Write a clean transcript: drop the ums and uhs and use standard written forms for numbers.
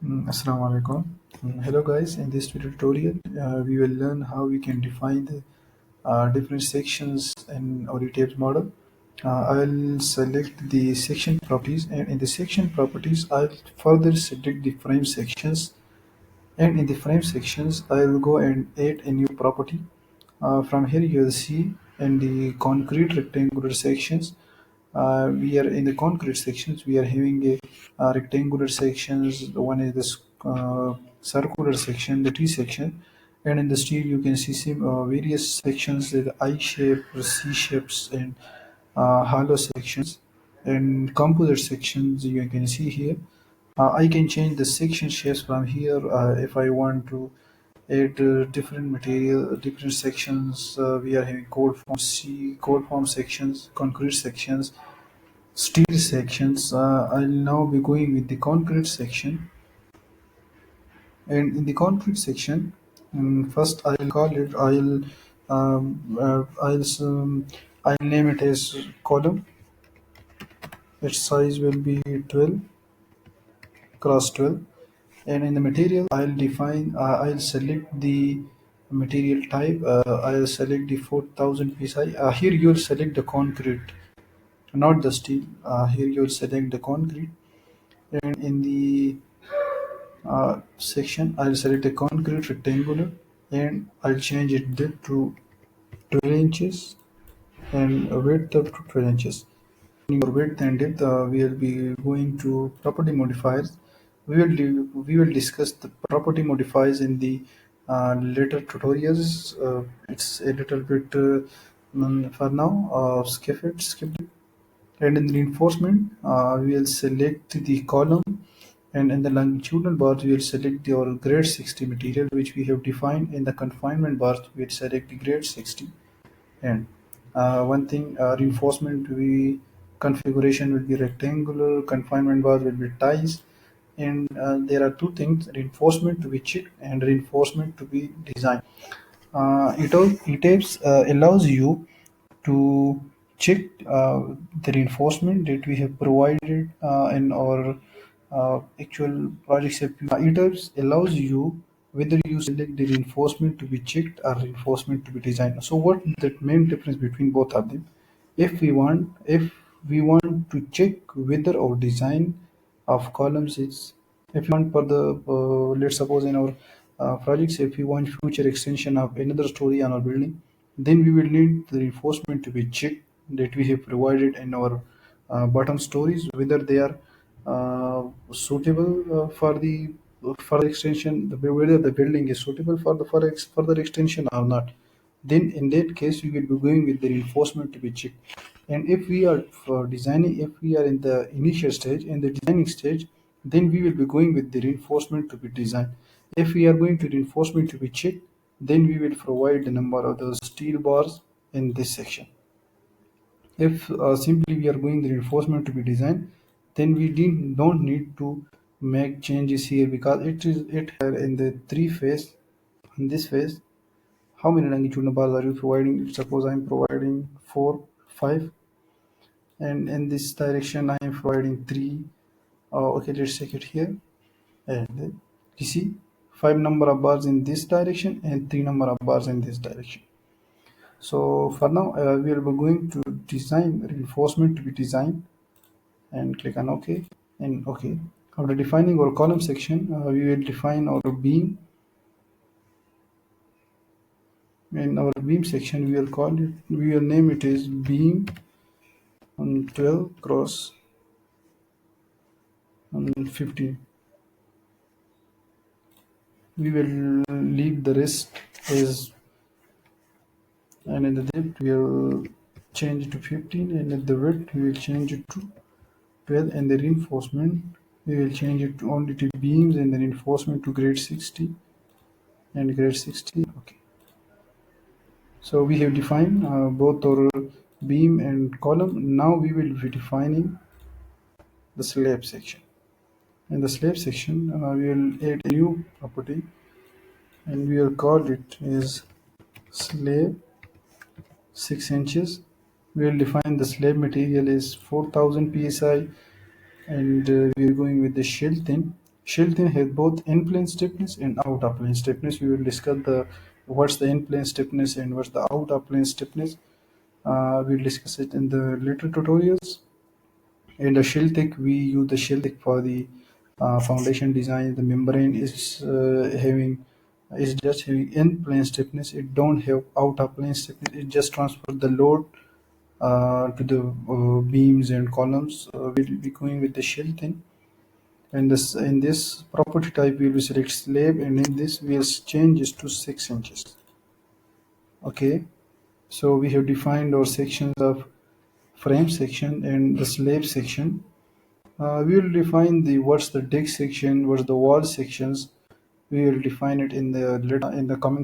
Assalamu alaikum. Hello guys, in this video tutorial we will learn how we can define the different sections in our detailed model. I'll select the section properties, and in the section properties I'll further select the frame sections, and in the frame sections I will go and add a new property. From here you'll see in the concrete rectangular sections, we are in the concrete sections we are having a rectangular sections. One is this circular section, the T section, and in the steel you can see some various sections, the I shape, C shapes, and hollow sections, and composite sections you can see here. I can change the section shapes from here if I want to add different material, different sections. We are having cold form C, cold form sections, concrete sections, steel sections. I'll now be going with the concrete section, and in the concrete section, first I'll call it. I'll name it as column. Its size will be 12 cross 12, and in the material I'll select the material type. I'll select the 4000 psi. Here you'll select the concrete, not the steel. Here you'll select the concrete, and in the section I'll select a concrete rectangular, and I'll change it depth to 12 inches and width up to 12 inches. For width and depth, we will be going to property modifiers. We will discuss the property modifiers in the later tutorials. It's a little bit for now. Skip it. And in the reinforcement, we will select the column, and in the longitudinal bars, we will select our grade 60 material, which we have defined. In the confinement bars, we will select the grade 60. And one thing, reinforcement we configuration will be rectangular, confinement bars will be ties, and there are two things: reinforcement to be checked and reinforcement to be designed. ETABS allows you to check the reinforcement that we have provided in our actual project. ETABS allows you whether you select the reinforcement to be checked or reinforcement to be designed. So what the main difference between both of them? If we want to check whether our design of columns is, if we want for the let's suppose in our projects, if we want future extension of another story on our building, then we will need the reinforcement to be checked that we have provided in our bottom stories, whether they are suitable for the extension, whether the building is suitable for the further extension or not. Then in that case we will be going with the reinforcement to be checked. And if we are for designing, if we are in the initial stage, in the designing stage, then we will be going with the reinforcement to be designed. If we are going to reinforcement to be checked, then we will provide the number of those steel bars in this section. If simply we are going the reinforcement to be designed, then we don't need to make changes here, because it in the three phase. In this phase, how many longitudinal bars are you providing? Suppose I am providing 4, 5, and in this direction I am providing 3. Okay, let's check it here. And then you see 5 number of bars in this direction and 3 number of bars in this direction. So for now, we are going to design reinforcement to be designed, and click on OK and OK. After defining our column section, we will define our beam. In our beam section, we will name it as beam on 12 cross on 15. We will leave the rest as, and in the depth we will change it to 15, and in the width we will change it to 12, and the reinforcement we will change it to only to beams, and the reinforcement to grade 60 and grade 60. Okay, so we have defined both our beam and column. Now we will be defining the slab section. In the slab section, we will add a new property, and we will call it as slab 6 inches. We will define the slab material is 4000 psi, and we are going with the shell thin. Shell thin has both in-plane stiffness and out-of-plane stiffness. We will discuss the what's the in-plane stiffness and what's the out-of-plane stiffness. We'll discuss it in the later tutorials. In the shell thick, we use the shell thick for the foundation design. The membrane is just having in-plane stiffness. It don't have out-of-plane stiffness. It just transfers the load to the beams and columns. We'll be going with the shell thin. And this in this property type, we will select slab, and in this we'll change this to 6 inches. Okay, so we have defined our sections of frame section and the slab section. We will define the what's the deck section, what's the wall sections. We will define it in the coming